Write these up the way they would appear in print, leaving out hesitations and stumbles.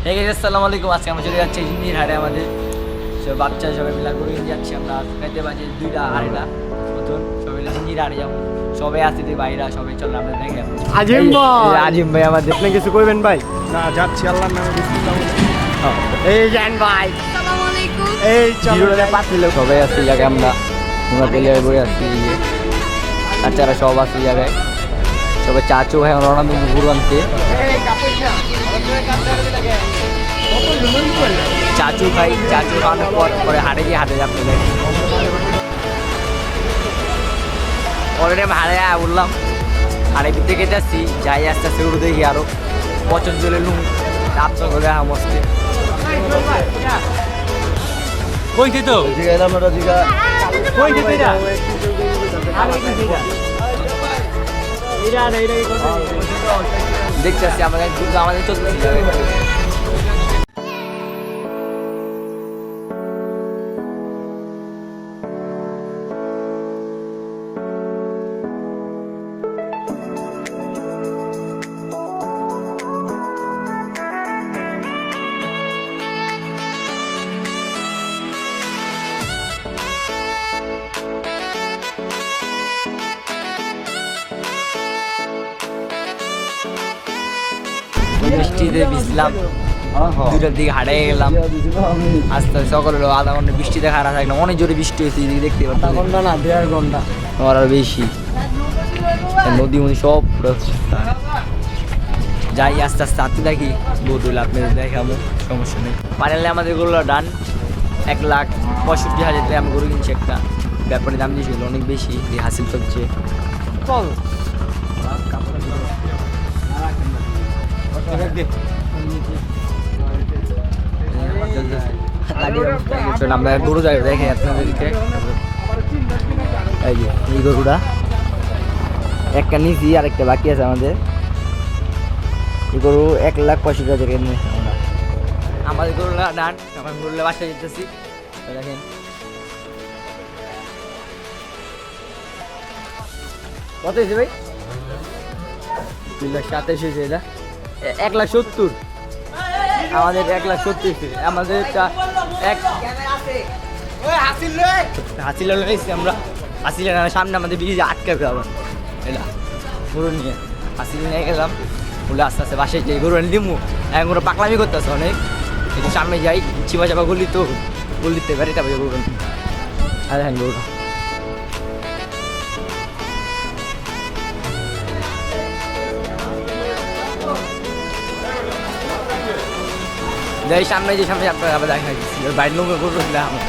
Hey guys, আসসালামু আলাইকুম। আজকে আমরা চলে যাচ্ছি জিন্দির হাটে। আমাদের সব বাচ্চা সবাই মিলে গরু কিনতে যাচ্ছি আমরা। খাইতে বাজে 2টা 2:30 মতন সবাই মিলে জিন্দির হাটে যাবো। সবাই আসতে বাইরা সবাই চল আমরা দেখে আজিম ভাই, আজিম ভাই আমাদের আপনি কিছু কইবেন ভাই? না যাচ্ছি আল্লাহর নামে এই জান ভাই, আসসালামু আলাইকুম। এই চলো পাচ্ছিল সবাই আসছে এই জায়গায়। আমরা পেলে বই আসছি বাচ্চারা সব আসছে এই জায়গায়। সবাই চাচু ভাই রওনা দেবো গরু আনতে। চাচু ভাই চাচু খাওয়ানোর পর পরে হাটে গিয়ে হাটে যাবে। অলরেডি আমি হাটে বললাম হাটে ভিতরে কেটে আসছি, যাই আস্তে আস্তে গরু দেখি আরো পছন্দ চলে লুম আপনার করে মস্তে কইছে তো দেখতে আসছি আমাদের চলতেছি। বৃষ্টিতে ভিজলাম, 2টার দিকে হাটে গেলাম। আস্তে আস্তে সকাল হলো, আধা ঘন্টা বৃষ্টিতে হারা থাকলাম। অনেক জোরে বৃষ্টি হয়েছে, এদিকে দেখতে পাচ্ছি। ঘন্টা না 1.5 ঘন্টা আমার আরো বেশি। নদী মদি সব যাই আস্তে আস্তে আঁকতে দেখি বহুত হইলে আপনাদের দেখাবো, সমস্যা নেই। ফাইনালি আমাদের গরুর ডান 1,65,000 টাকা আমি গরু কিনছি। একটা ব্যাপারে দাম দিয়েছিল অনেক বেশি, এই হাসিল চলছে। চল আমরা গরু যাই দেখে আপনাদেরকে। এই যে এই গরুটা একটা নিয়েছি, আরেকটা বাকি আছে আমাদের। এই গরু 1,65,000 টাকা নিয়েছি আমরা। আমাদের গরুটা ডান, আমার গরুটা বাসায় যেতেছি। দেখেন কত হয়েছে ভাই? 2,27,000 হয়েছে। এটা 1,70,000 আমাদের 1,70,000 আমাদের হাসিল হয়েছি আমরা। হাসিলের সামনে আমাদের ব্রিজে আটকাবে আবার এটা গরু নিয়ে হাসিল নিয়ে গেলাম বলে আস্তে আস্তে বাসায় যাই। গরু এনে দিমু এখন গরু পাকলামি করতেছে অনেক। একটু সামনে যাই, চিপা চাপা গলি তো গলিতে পারি তারপরে গরু আর হ্যাঁ গরুটা যাই সামনে যে সামনে আপনার আবার দেখা যাচ্ছে বাইরের লোক গরু আমার।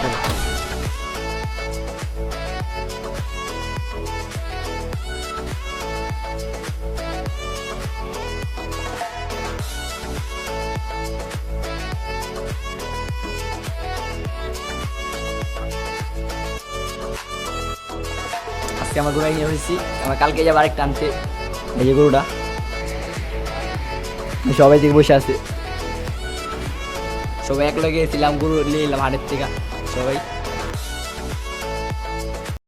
আজকে আমার গরু নিয়ে হয়েছি, আমার কালকে যাবো আরেকটা আনতে। এই যে গরুটা সবাই দিকে বসে আছে, সবাই এক লগে গেছিলাম গরু নিয়ে এলাম হাটের থেকে সবাই।